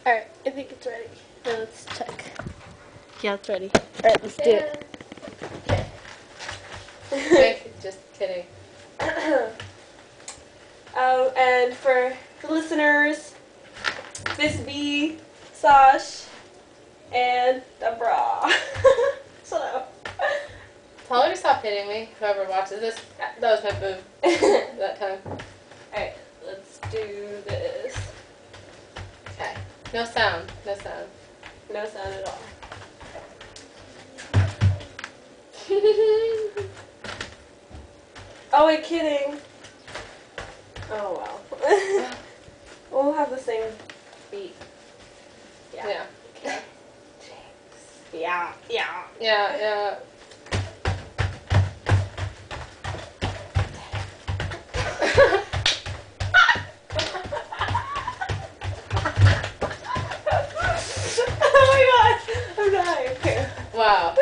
Alright, I think it's ready. Now let's check. Yeah, it's ready. Alright, let's do it. Okay. Just kidding. And for the listeners, this be Sash and the bra. Shut up. Tell her to stop hitting me, whoever watches this. That was my boob that time. Alright, let's do this. Okay. No sound. No sound. No sound at all. Oh, wait, kidding. Oh, wow. We'll have the same beat. Yeah. Okay. Yeah. Yeah, yeah. Oh my god, I'm dying. Okay. Wow.